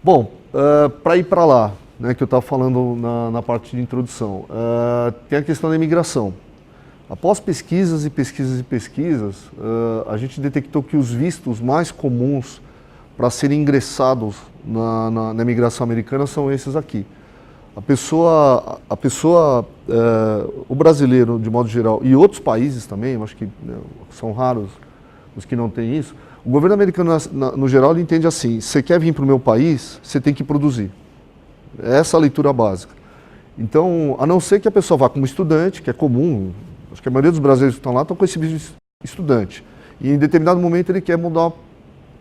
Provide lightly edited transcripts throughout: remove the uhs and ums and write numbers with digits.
Bom, para ir para lá, né, que eu estava falando na parte de introdução, tem a questão da imigração. Após pesquisas e pesquisas e pesquisas, a gente detectou que os vistos mais comuns para serem ingressados na imigração americana são esses aqui. O brasileiro, de modo geral, e outros países também, eu acho que, né, são raros os que não têm isso, o governo americano, no geral, ele entende assim: você quer vir para o meu país, você tem que produzir. Essa é a leitura básica. Então, a não ser que a pessoa vá como estudante, que é comum, acho que a maioria dos brasileiros que estão lá estão com esse visto de estudante. E em determinado momento ele quer mudar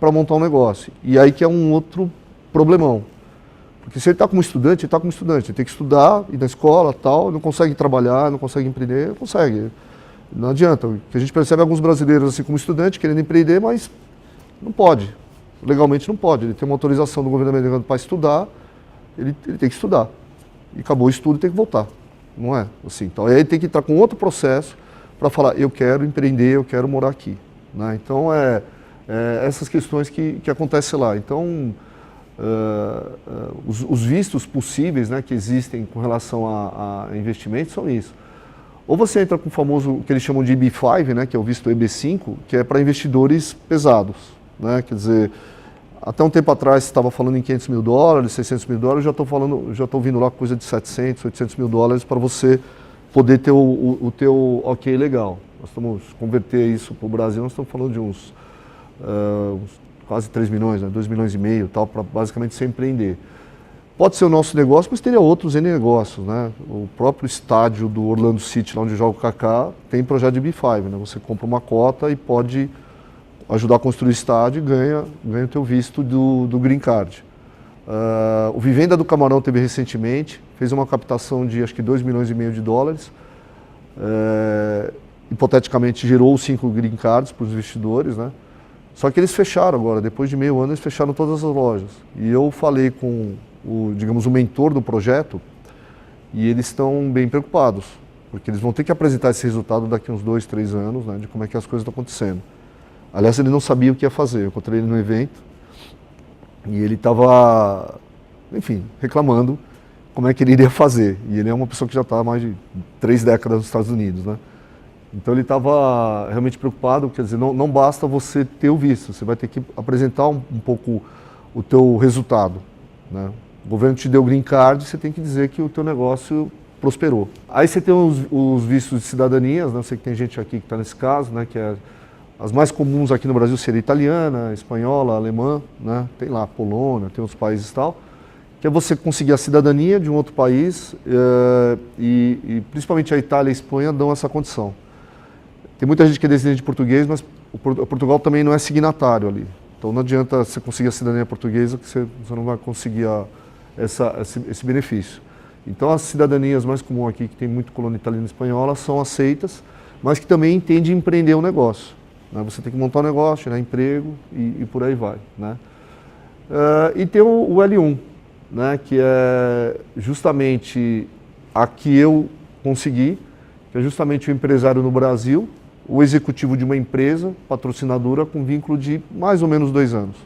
para montar um negócio. E aí que é um outro problemão. Porque se ele está como estudante, ele está como estudante. Ele tem que estudar, ir na escola, tal, não consegue trabalhar, não consegue empreender, não consegue. Não adianta. Porque a gente percebe alguns brasileiros assim como estudante querendo empreender, mas não pode. Legalmente não pode. Ele tem uma autorização do governo americano para estudar, ele tem que estudar. E acabou o estudo e tem que voltar. Não é assim. Então aí ele tem que entrar com outro processo para falar: eu quero empreender, eu quero morar aqui. Né? Então essas questões que acontecem lá. Então os vistos possíveis, né, que existem com relação a investimentos são isso. Ou você entra com o famoso, que eles chamam de EB-5, né, que é o visto EB-5, que é para investidores pesados. Né? Quer dizer, até um tempo atrás você estava falando em $500 mil, $600 mil, já estou vindo lá coisa de $700, $800 mil para você poder ter o teu ok legal. Nós estamos converter isso para o Brasil, nós estamos falando de uns quase 3 milhões, né, 2 milhões e meio, tal, para basicamente você empreender. Pode ser o nosso negócio, mas teria outros N negócios, né? O próprio estádio do Orlando City, lá onde joga o Kaká, tem projeto de B5, né? Você compra uma cota e pode ajudar a construir o estádio e ganha o teu visto do Green Card. O Vivenda do Camarão teve recentemente, fez uma captação de acho que 2 milhões e meio de dólares. Hipoteticamente gerou 5 Green Cards para os investidores, né? Só que eles fecharam agora, depois de meio ano eles fecharam todas as lojas. E eu falei com o mentor do projeto e eles estão bem preocupados, porque eles vão ter que apresentar esse resultado daqui a uns 2, 3 anos, né, de como é que as coisas estão acontecendo. Aliás, ele não sabia o que ia fazer. Eu encontrei ele no evento e ele estava, enfim, reclamando como é que ele iria fazer. E ele é uma pessoa que já está há mais de 3 décadas nos Estados Unidos, né? Então ele estava realmente preocupado, quer dizer, não basta você ter o visto, você vai ter que apresentar um pouco o teu resultado, né? O governo te deu o Green Card, você tem que dizer que o teu negócio prosperou. Aí você tem os vistos de cidadanias, né? Eu sei que tem gente aqui que está nesse caso, né? Que as mais comuns aqui no Brasil seria italiana, espanhola, alemã, né? Tem lá Polônia, tem outros países e tal, que é você conseguir a cidadania de um outro país e principalmente a Itália e a Espanha dão essa condição. Tem muita gente que é descendente de português, mas Portugal também não é signatário ali. Então não adianta você conseguir a cidadania portuguesa que você não vai conseguir esse benefício. Então as cidadanias mais comuns aqui, que tem muito colônia italiana e espanhola, são aceitas, mas que também entende empreender um negócio. Né? Você tem que montar um negócio, tirar emprego e por aí vai. Né? E tem o L1, né? Que é justamente a que eu consegui, que é justamente o empresário no Brasil, o executivo de uma empresa patrocinadora com vínculo de mais ou menos 2 anos.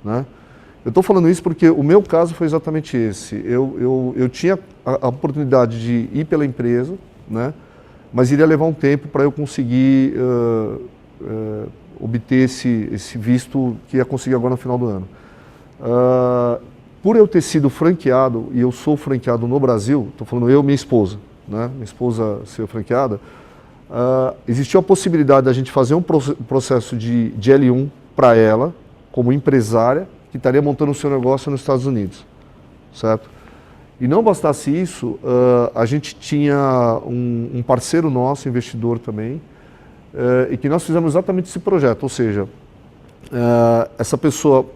Né? Eu estou falando isso porque o meu caso foi exatamente esse. Eu tinha a oportunidade de ir pela empresa, né? Mas iria levar um tempo para eu conseguir obter esse visto que ia conseguir agora no final do ano. Por eu ter sido franqueado, e eu sou franqueado no Brasil, estou falando eu e minha esposa, né? Minha esposa ser franqueada, existiu a possibilidade da gente fazer um processo de L1 para ela, como empresária, que estaria montando o seu negócio nos Estados Unidos, certo? E não bastasse isso, a gente tinha um parceiro nosso, investidor também, e que nós fizemos exatamente esse projeto, ou seja, essa pessoa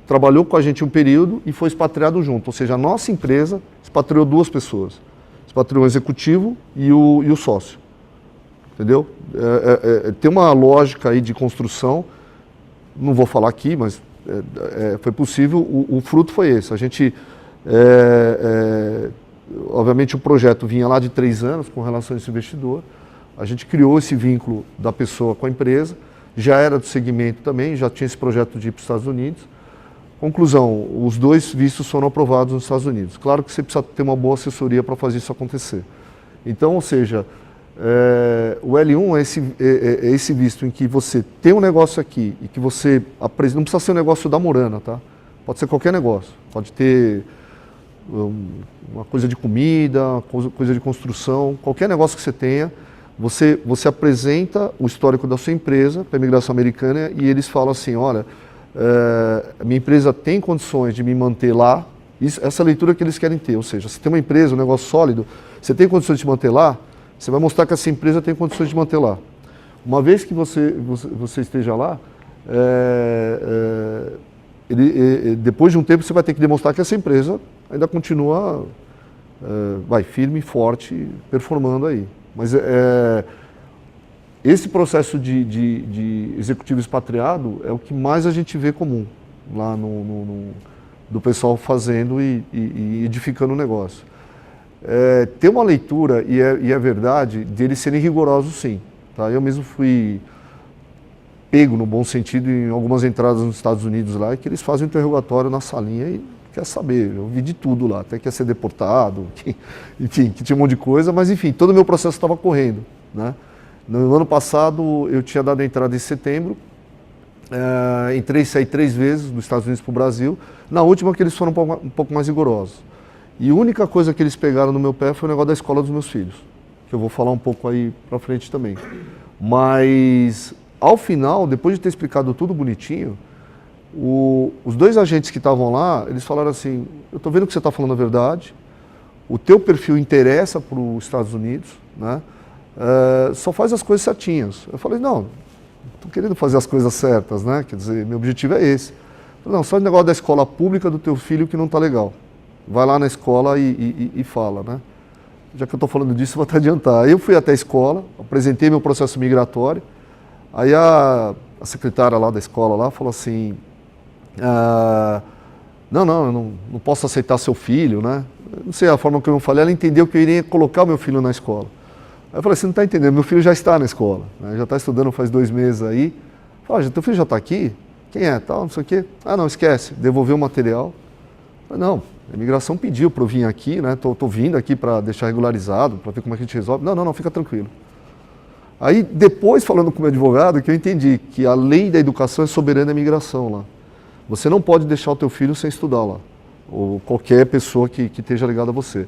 trabalhou com a gente um período e foi expatriado junto, ou seja, a nossa empresa expatriou 2 pessoas, expatriou o executivo e o sócio. Entendeu? Tem uma lógica aí de construção, não vou falar aqui, mas foi possível, o fruto foi esse. A gente, obviamente o projeto vinha lá de 3 anos com relação a esse investidor, a gente criou esse vínculo da pessoa com a empresa, já era do segmento também, já tinha esse projeto de ir para os Estados Unidos, Conclusão, os 2 vistos foram aprovados nos Estados Unidos. Claro que você precisa ter uma boa assessoria para fazer isso acontecer. Então, ou seja, o L1 é esse visto em que você tem um negócio aqui e que você apresenta, não precisa ser um negócio da Morana, tá? Pode ser qualquer negócio, pode ter uma coisa de comida, coisa de construção, qualquer negócio que você tenha, você apresenta o histórico da sua empresa para a imigração americana e eles falam assim, olha, a minha empresa tem condições de me manter lá, essa leitura que eles querem ter, ou seja, se tem uma empresa, um negócio sólido, você tem condições de manter lá, você vai mostrar que essa empresa tem condições de manter lá. Uma vez que você esteja lá, depois de um tempo você vai ter que demonstrar que essa empresa ainda continua firme, forte, performando aí. Mas esse processo de executivo expatriado é o que mais a gente vê comum lá do pessoal fazendo e edificando o negócio. Tem uma leitura, e é verdade, deles serem rigorosos sim. Tá? Eu mesmo fui pego, no bom sentido, em algumas entradas nos Estados Unidos lá, que eles fazem um interrogatório na salinha e quer saber. Eu vi de tudo lá, até quer ser deportado, enfim, que tinha um monte de coisa, mas enfim, todo o meu processo estava correndo. Né? No ano passado, eu tinha dado a entrada em setembro, entrei e saí 3 vezes dos Estados Unidos para o Brasil, na última que eles foram um pouco mais rigorosos. E a única coisa que eles pegaram no meu pé foi o negócio da escola dos meus filhos, que eu vou falar um pouco aí para frente também. Mas, ao final, depois de ter explicado tudo bonitinho, os 2 agentes que estavam lá, eles falaram assim, eu estou vendo que você está falando a verdade, o teu perfil interessa para os Estados Unidos, né? Só faz as coisas certinhas. Eu falei, não, estou querendo fazer as coisas certas, né? Quer dizer, meu objetivo é esse. Eu falei, não, só o negócio da escola pública do teu filho que não está legal. Vai lá na escola e fala, né? Já que eu estou falando disso, eu vou até adiantar. Aí eu fui até a escola, apresentei meu processo migratório, aí a secretária lá da escola lá falou assim, eu não posso aceitar seu filho, né? Não sei a forma que eu falei, ela entendeu que eu iria colocar o meu filho na escola. Aí eu falei, você não está entendendo, meu filho já está na escola, né? Já está estudando faz 2 meses aí. Eu falei, teu filho já está aqui? Quem é? Tal, não sei o quê. Ah, não, esquece, devolveu o material. Eu falei, não, a imigração pediu para eu vir aqui, né? Tô vindo aqui para deixar regularizado, para ver como é que a gente resolve. Não, fica tranquilo. Aí, depois, falando com o meu advogado, que eu entendi que a lei da educação é soberana da imigração lá. Você não pode deixar o teu filho sem estudar lá, ou qualquer pessoa que esteja ligada a você.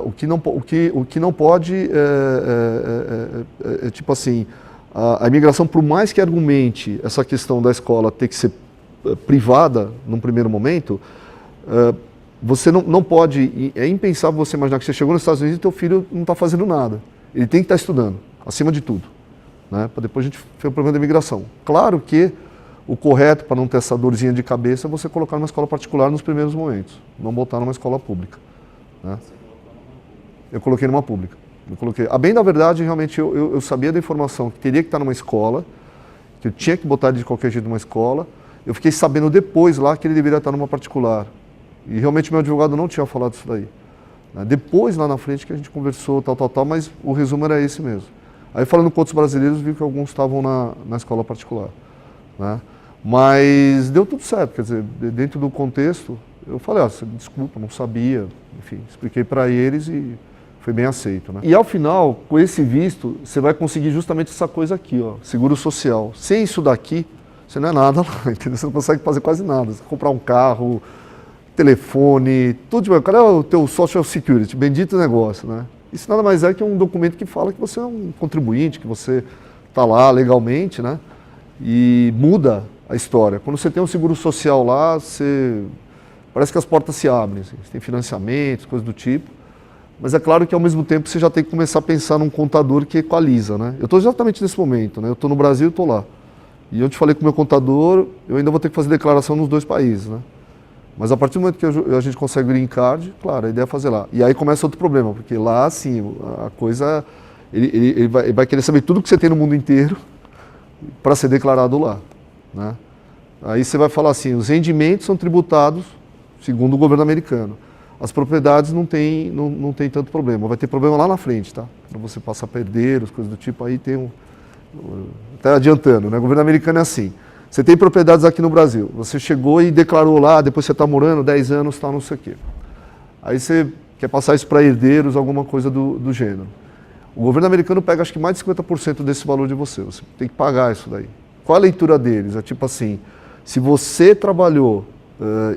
O que não pode é tipo assim, a imigração, por mais que argumente essa questão da escola ter que ser privada num primeiro momento, você não pode, é impensável você imaginar que você chegou nos Estados Unidos e teu filho não está fazendo nada. Ele tem que estar estudando, acima de tudo, né? Para depois a gente ver o problema da imigração. Claro que o correto, para não ter essa dorzinha de cabeça, é você colocar numa escola particular nos primeiros momentos, não botar numa escola pública. Né? Eu coloquei numa pública. A bem da verdade, realmente, eu sabia da informação que teria que estar numa escola, que eu tinha que botar ele de qualquer jeito numa escola. Eu fiquei sabendo depois lá que ele deveria estar numa particular. E realmente meu advogado não tinha falado isso daí. Depois, lá na frente, que a gente conversou, tal, mas o resumo era esse mesmo. Aí, falando com outros brasileiros, vi que alguns estavam na escola particular. Né? Mas deu tudo certo, quer dizer, dentro do contexto, eu falei, desculpa, não sabia, enfim, expliquei para eles e foi bem aceito. Né? E ao final, com esse visto, você vai conseguir justamente essa coisa aqui, ó, seguro social. Sem isso daqui, você não é nada lá, entendeu? Você não consegue fazer quase nada. Você comprar um carro, telefone, tudo de bem. Qual é o teu social security? Bendito negócio, né? Isso nada mais é que um documento que fala que você é um contribuinte, que você está lá legalmente, né? E muda a história. Quando você tem um seguro social lá, parece que as portas se abrem. Assim. Você tem financiamentos, coisas do tipo. Mas é claro que ao mesmo tempo você já tem que começar a pensar num contador que equaliza, né? Eu estou exatamente nesse momento, né? Eu estou no Brasil e estou lá. E eu te falei com o meu contador, eu ainda vou ter que fazer declaração nos 2 países, né? Mas a partir do momento que a gente consegue o green card, claro, a ideia é fazer lá. E aí começa outro problema, porque lá, assim, a coisa... Ele vai querer saber tudo que você tem no mundo inteiro para ser declarado lá. Né? Aí você vai falar assim, os rendimentos são tributados segundo o governo americano. As propriedades não tem tanto problema. Vai ter problema lá na frente, tá? Para você passar a perder, as coisas do tipo, aí tem até adiantando, né? O governo americano é assim. Você tem propriedades aqui no Brasil, você chegou e declarou lá, depois você está morando 10 anos, tal, não sei o quê. Aí você quer passar isso para herdeiros, alguma coisa do gênero. O governo americano pega acho que mais de 50% desse valor de você tem que pagar isso daí. Qual a leitura deles? É tipo assim, se você trabalhou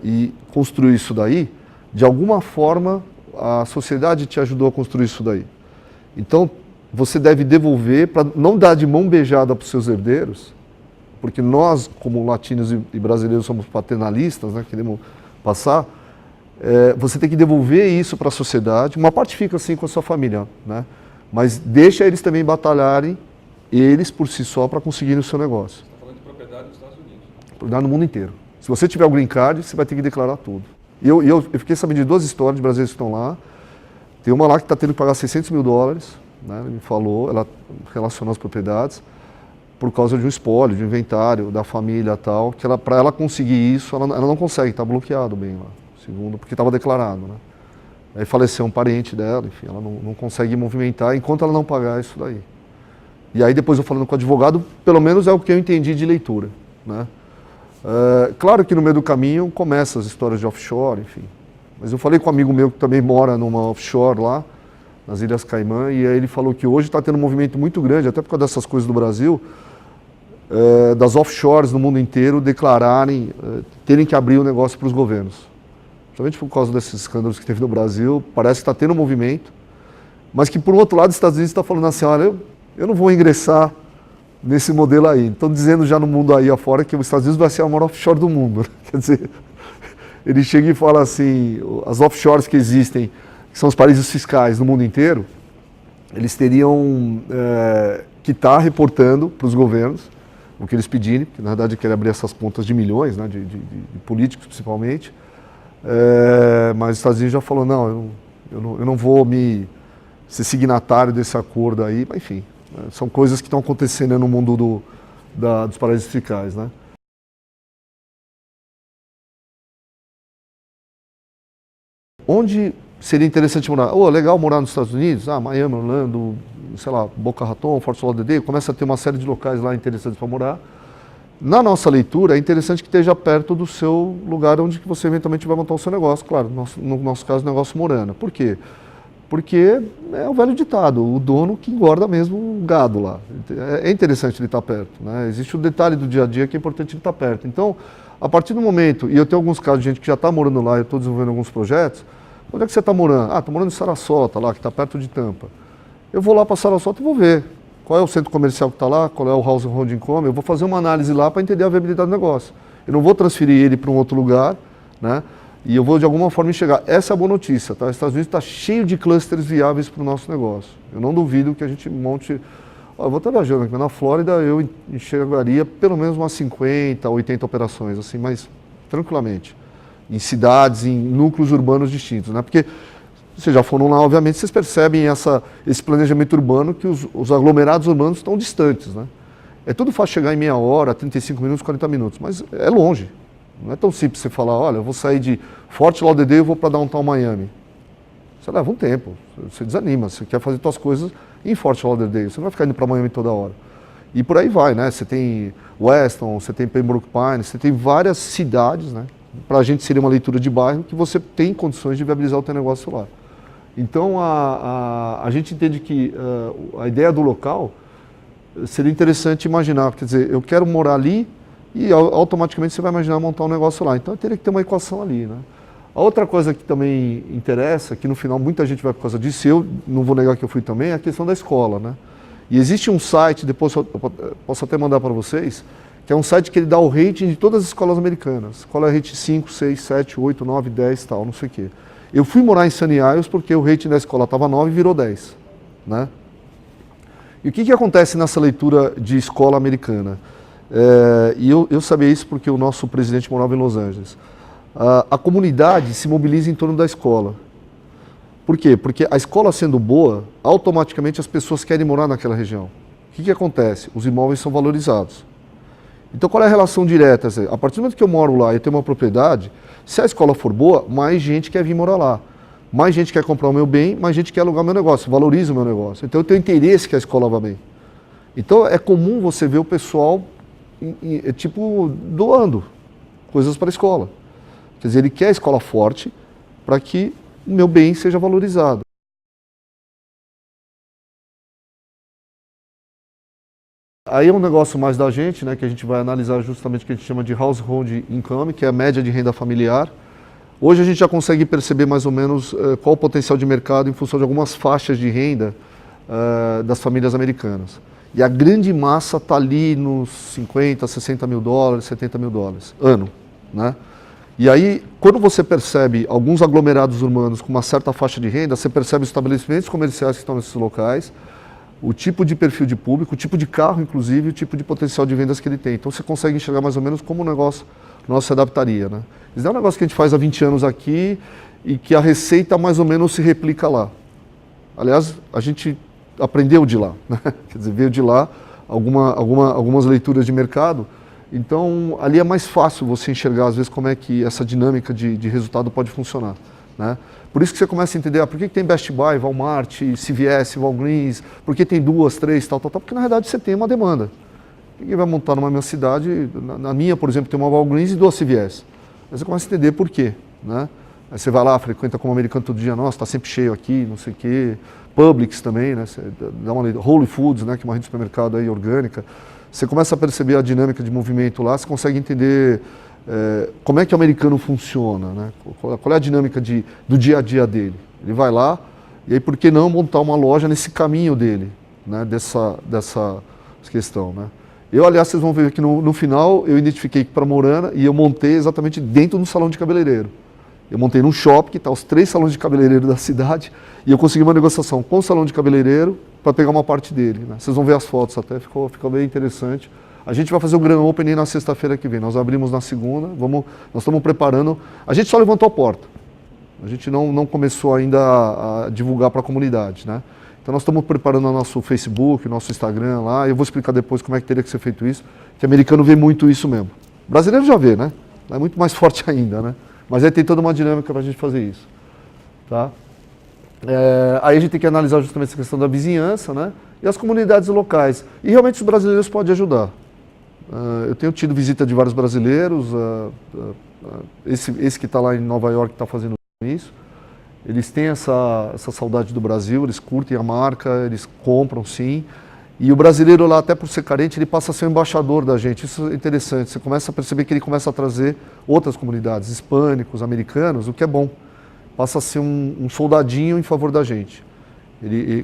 e construiu isso daí, de alguma forma a sociedade te ajudou a construir isso daí. Então, você deve devolver para não dar de mão beijada para os seus herdeiros, porque nós, como latinos e brasileiros, somos paternalistas, né, queremos passar, você tem que devolver isso para a sociedade. Uma parte fica assim com a sua família, né, mas deixa eles também batalharem, eles por si só, para conseguirem o seu negócio. Você está falando de propriedade nos Estados Unidos? Propriedade no mundo inteiro. Se você tiver o green card, você vai ter que declarar tudo. Eu fiquei sabendo de 2 histórias de brasileiros que estão lá. Tem uma lá que está tendo que pagar $600 mil, né? Ela me falou, ela relacionou as propriedades por causa de um espólio, de um inventário da família e tal, que para ela conseguir isso, ela não consegue, está bloqueado bem lá, segundo, porque estava declarado, né? Aí faleceu um parente dela, enfim, ela não consegue movimentar enquanto ela não pagar isso daí. E aí depois eu falando com o advogado, pelo menos é o que eu entendi de leitura, né? Claro que no meio do caminho começa as histórias de offshore, enfim. Mas eu falei com um amigo meu que também mora numa offshore lá, nas Ilhas Caimã, e aí ele falou que hoje está tendo um movimento muito grande, até por causa dessas coisas do Brasil, das offshores no mundo inteiro declararem, terem que abrir o negócio para os governos. Principalmente por causa desses escândalos que teve no Brasil, parece que está tendo um movimento, mas que por outro lado os Estados Unidos está falando assim, olha, eu não vou ingressar nesse modelo aí. Estão dizendo já no mundo aí afora que os Estados Unidos vai ser a maior offshore do mundo. Quer dizer, ele chega e fala assim, as offshores que existem, que são os paraísos fiscais no mundo inteiro, eles teriam que estar reportando para os governos o que eles pedirem, que na verdade querem abrir essas contas de milhões, né, de políticos principalmente, mas os Estados Unidos já falou, não, eu não vou ser signatário desse acordo aí, mas enfim. São coisas que estão acontecendo no mundo dos paraísos fiscais, né? Onde seria interessante morar? Legal morar nos Estados Unidos, Miami, Orlando, sei lá, Boca Raton, Fort Lauderdale, começa a ter uma série de locais lá interessantes para morar. Na nossa leitura, é interessante que esteja perto do seu lugar onde você eventualmente vai montar o seu negócio, claro, no nosso caso, negócio morando. Por quê? Porque é o velho ditado, o dono que engorda mesmo o gado lá. É interessante ele estar perto, né? Existe o detalhe do dia a dia que é importante ele estar perto. Então, a partir do momento, e eu tenho alguns casos de gente que já está morando lá, eu estou desenvolvendo alguns projetos, onde é que você está morando? Estou morando em Sarasota, lá, que está perto de Tampa. Eu vou lá para Sarasota e vou ver qual é o centro comercial que está lá, qual é o house holding income, eu vou fazer uma análise lá para entender a viabilidade do negócio. Eu não vou transferir ele para um outro lugar, né? E eu vou, de alguma forma, enxergar. Essa é a boa notícia, tá? Os Estados Unidos está cheio de clusters viáveis para o nosso negócio. Eu não duvido que a gente monte... eu vou estar viajando aqui, mas na Flórida eu enxergaria pelo menos umas 50, 80 operações, assim, mas tranquilamente. Em cidades, em núcleos urbanos distintos, né? Porque vocês já foram lá, obviamente, vocês percebem esse planejamento urbano que os aglomerados urbanos estão distantes, né? É tudo fácil chegar em meia hora, 35 minutos, 40 minutos, mas é longe. Não é tão simples você falar, olha, eu vou sair de Fort Lauderdale e vou para Downtown Miami. Você leva um tempo, você desanima, você quer fazer suas coisas em Fort Lauderdale, você não vai ficar indo para Miami toda hora. E por aí vai, né? Você tem Weston, você tem Pembroke Pines, você tem várias cidades, né? Para a gente seria uma leitura de bairro que você tem condições de viabilizar o teu negócio lá. Então a gente entende que a ideia do local seria interessante imaginar, quer dizer, eu quero morar ali, e automaticamente você vai imaginar montar um negócio lá. Então teria que ter uma equação ali, né? A outra coisa que também interessa, que no final muita gente vai por causa disso, eu não vou negar que eu fui também, é a questão da escola, né? E existe um site, depois eu posso até mandar para vocês, que é um site que ele dá o rating de todas as escolas americanas. Qual é o rating 5, 6, 7, 8, 9, 10 tal, não sei o quê. Eu fui morar em Sunny Isles porque o rating da escola estava 9 e virou 10, né? E o que acontece nessa leitura de escola americana? E eu sabia isso porque o nosso presidente morava em Los Angeles. A comunidade se mobiliza em torno da escola. Por quê? Porque a escola sendo boa, automaticamente as pessoas querem morar naquela região. O que acontece? Os imóveis são valorizados. Então qual é a relação direta? A partir do momento que eu moro lá e tenho uma propriedade, se a escola for boa, mais gente quer vir morar lá. Mais gente quer comprar o meu bem, mais gente quer alugar o meu negócio, valoriza o meu negócio. Então eu tenho interesse que a escola vá bem. Então é comum você ver o pessoal tipo doando coisas para a escola. Quer dizer, ele quer a escola forte para que o meu bem seja valorizado. Aí é um negócio mais da gente, né, que a gente vai analisar justamente o que a gente chama de household income, que é a média de renda familiar. Hoje a gente já consegue perceber mais ou menos qual o potencial de mercado em função de algumas faixas de renda das famílias americanas. E a grande massa está ali nos 50, 60 mil dólares, 70 mil dólares, ano, né? E aí, quando você percebe alguns aglomerados urbanos com uma certa faixa de renda, você percebe os estabelecimentos comerciais que estão nesses locais, o tipo de perfil de público, o tipo de carro, inclusive, o tipo de potencial de vendas que ele tem. Então você consegue enxergar mais ou menos como o negócio nosso se adaptaria, né? Isso é um negócio que a gente faz há 20 anos aqui e que a receita mais ou menos se replica lá. Aliás, a gente aprendeu de lá, né? Quer dizer, veio de lá algumas leituras de mercado. Então, ali é mais fácil você enxergar, às vezes, como é que essa dinâmica de resultado pode funcionar, né? Por isso que você começa a entender, por que tem Best Buy, Walmart, CVS, Walgreens, por que tem 2, 3, tal, porque na verdade você tem uma demanda. Ninguém vai montar numa minha cidade, na minha, por exemplo, tem uma Walgreens e 2 CVS. Aí você começa a entender por quê, né? Aí você vai lá, frequenta como americano todo dia, nossa, está sempre cheio aqui, não sei o quê. Publix também, né? Você dá uma lei, Whole Foods, né? Que é uma rede de supermercado aí orgânica. Você começa a perceber a dinâmica de movimento lá, você consegue entender como é que o americano funciona, né? Qual é a dinâmica do dia a dia dele. Ele vai lá, e aí por que não montar uma loja nesse caminho dele, né? Dessa questão, né? Eu, aliás, vocês vão ver que no final eu identifiquei para Morana e eu montei exatamente dentro do salão de cabeleireiro. Eu montei num shopping que está os 3 salões de cabeleireiro da cidade e eu consegui uma negociação com o salão de cabeleireiro para pegar uma parte dele, né? Vocês vão ver as fotos até, ficou bem interessante. A gente vai fazer o Grand Opening na sexta-feira que vem. Nós abrimos na segunda, nós estamos preparando. A gente só levantou a porta. A gente não começou ainda a divulgar para a comunidade, né? Então nós estamos preparando o nosso Facebook, o nosso Instagram lá. Eu vou explicar depois como é que teria que ser feito isso, que o americano vê muito isso mesmo. O brasileiro já vê, né? É muito mais forte ainda, né? Mas aí tem toda uma dinâmica para a gente fazer isso, tá? Aí a gente tem que analisar justamente essa questão da vizinhança, né? E as comunidades locais. E realmente os brasileiros podem ajudar. Eu tenho tido visita de vários brasileiros, esse que está lá em Nova York está fazendo isso. Eles têm essa saudade do Brasil, eles curtem a marca, eles compram sim. E o brasileiro lá, até por ser carente, ele passa a ser o embaixador da gente. Isso é interessante, você começa a perceber que ele começa a trazer outras comunidades, hispânicos, americanos, o que é bom. Passa a ser um soldadinho em favor da gente.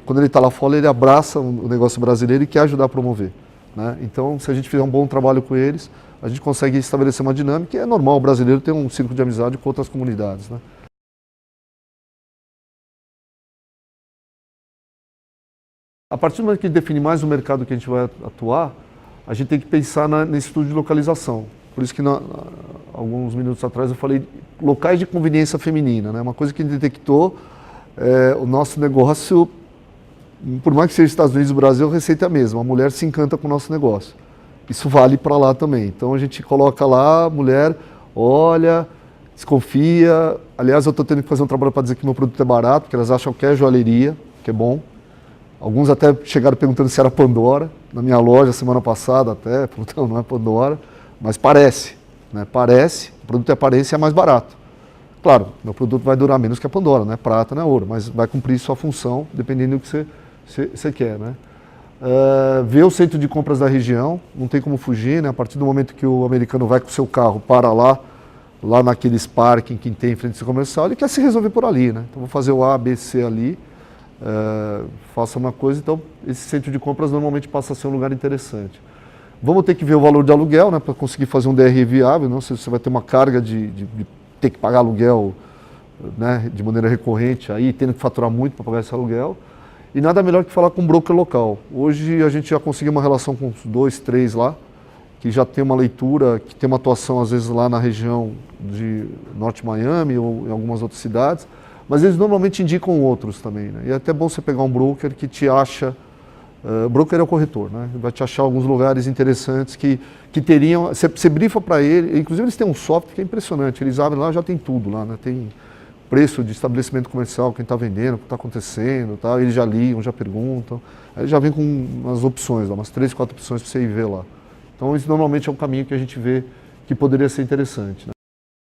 Quando ele está lá fora, ele abraça o negócio brasileiro e quer ajudar a promover, né? Então, se a gente fizer um bom trabalho com eles, a gente consegue estabelecer uma dinâmica, e é normal o brasileiro ter um círculo de amizade com outras comunidades, né? A partir do momento que a gente define mais o mercado que a gente vai atuar, a gente tem que pensar nesse estudo de localização. Por isso que alguns minutos atrás eu falei locais de conveniência feminina, né? Uma coisa que a gente detectou, o nosso negócio, por mais que seja Estados Unidos e Brasil, a receita é a mesma. A mulher se encanta com o nosso negócio. Isso vale para lá também. Então a gente coloca lá, a mulher olha, desconfia. Aliás, eu estou tendo que fazer um trabalho para dizer que meu produto é barato, porque elas acham que é joalheria, que é bom. Alguns até chegaram perguntando se era Pandora, na minha loja semana passada até, falou, não é Pandora, mas parece, né? Parece, o produto é aparência e é mais barato. Claro, meu produto vai durar menos que a Pandora, não é prata, não é ouro, mas vai cumprir sua função, dependendo do que você quer, né? Ver o centro de compras da região, não tem como fugir, né? A partir do momento que o americano vai com o seu carro para lá naqueles parking que tem em frente ao centro comercial, ele quer se resolver por ali, né? Então vou fazer o A, B, C ali, faça uma coisa, então esse centro de compras normalmente passa a ser um lugar interessante. Vamos ter que ver o valor de aluguel, né, para conseguir fazer um DRE viável, não sei se você vai ter uma carga de ter que pagar aluguel, né, de maneira recorrente, aí tendo que faturar muito para pagar esse aluguel. E nada melhor que falar com um broker local. Hoje a gente já conseguiu uma relação com uns 2, 3 lá, que já tem uma leitura, que tem uma atuação às vezes lá na região de Norte Miami ou em algumas outras cidades, mas eles normalmente indicam outros também, né? E é até bom você pegar um broker que te acha, broker é o corretor, né? Ele vai te achar alguns lugares interessantes que teriam, você brifa para ele, inclusive eles têm um software que é impressionante, eles abrem lá, já tem tudo lá, né? Tem preço de estabelecimento comercial, quem está vendendo, o que está acontecendo, tal. Eles já ligam, já perguntam, aí já vem com umas opções, lá, umas 3, 4 opções para você ir ver lá. Então, isso normalmente é um caminho que a gente vê que poderia ser interessante, né?